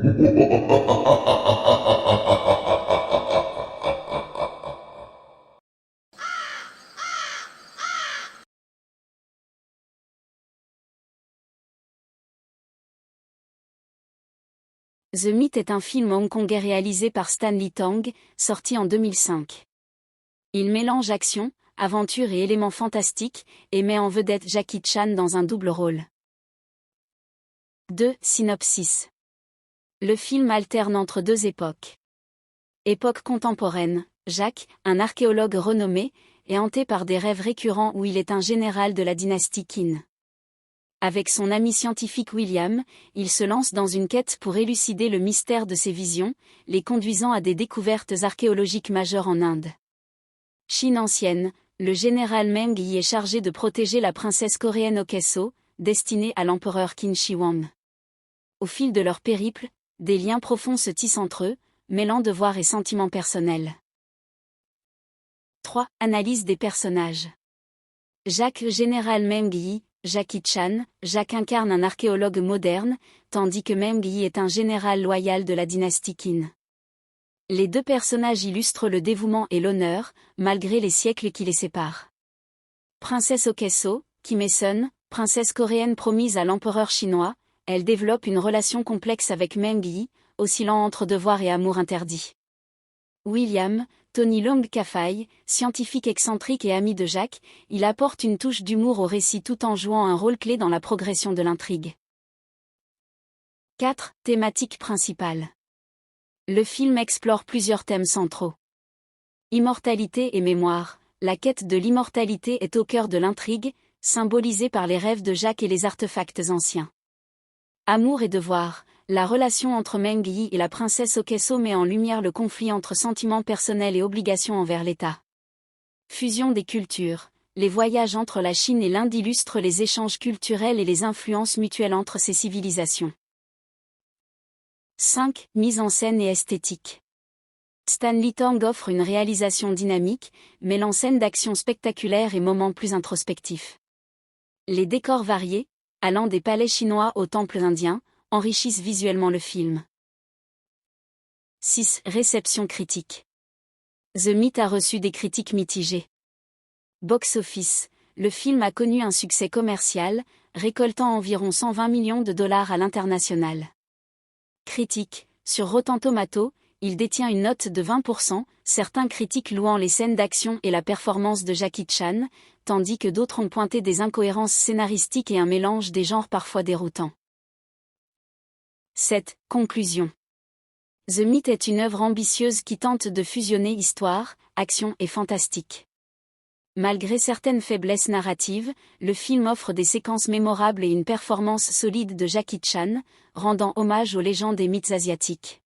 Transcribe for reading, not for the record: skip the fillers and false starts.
The Myth est un film hongkongais réalisé par Stanley Tang, sorti en 2005. Il mélange action, aventure et éléments fantastiques, et met en vedette Jackie Chan dans un double rôle. 2. Synopsis. Le film alterne entre deux époques. Époque contemporaine, Jacques, un archéologue renommé, est hanté par des rêves récurrents où il est un général de la dynastie Qin. Avec son ami scientifique William, il se lance dans une quête pour élucider le mystère de ses visions, les conduisant à des découvertes archéologiques majeures en Inde. Chine ancienne, le général Meng Yi est chargé de protéger la princesse coréenne Okeso, destinée à l'empereur Qin Shi Huang. Au fil de leur périple, des liens profonds se tissent entre eux, mêlant devoirs et sentiments personnels. 3. Analyse des personnages. Jacques, le général Meng Yi, Jackie Chan, Jacques incarne un archéologue moderne, tandis que Meng Yi est un général loyal de la dynastie Qin. Les deux personnages illustrent le dévouement et l'honneur, malgré les siècles qui les séparent. Princesse Okeso, Kim Il-sung, princesse coréenne promise à l'empereur chinois, elle développe une relation complexe avec Meng Yi, oscillant entre devoir et amour interdit. William, Tony Leung Ka-fai, scientifique excentrique et ami de Jacques, il apporte une touche d'humour au récit tout en jouant un rôle clé dans la progression de l'intrigue. 4. Thématique principale. Le film explore plusieurs thèmes centraux. Immortalité et mémoire. La quête de l'immortalité est au cœur de l'intrigue, symbolisée par les rêves de Jacques et les artefacts anciens. Amour et devoir. La relation entre Meng Yi et la princesse Okeso met en lumière le conflit entre sentiments personnels et obligations envers l'État. Fusion des cultures. Les voyages entre la Chine et l'Inde illustrent les échanges culturels et les influences mutuelles entre ces civilisations. 5. Mise en scène et esthétique. Stanley Tang offre une réalisation dynamique, mêlant scènes d'action spectaculaires et moments plus introspectifs. Les décors variés, allant des palais chinois aux temples indiens, enrichissent visuellement le film. 6. Réception critique. The Myth a reçu des critiques mitigées. Box-office. Le film a connu un succès commercial, récoltant environ 120 millions de dollars à l'international. Critique. Sur Rotten Tomatoes, il détient une note de 20%, certains critiques louant les scènes d'action et la performance de Jackie Chan, tandis que d'autres ont pointé des incohérences scénaristiques et un mélange des genres parfois déroutant. 7. Conclusion. The Myth est une œuvre ambitieuse qui tente de fusionner histoire, action et fantastique. Malgré certaines faiblesses narratives, le film offre des séquences mémorables et une performance solide de Jackie Chan, rendant hommage aux légendes des mythes asiatiques.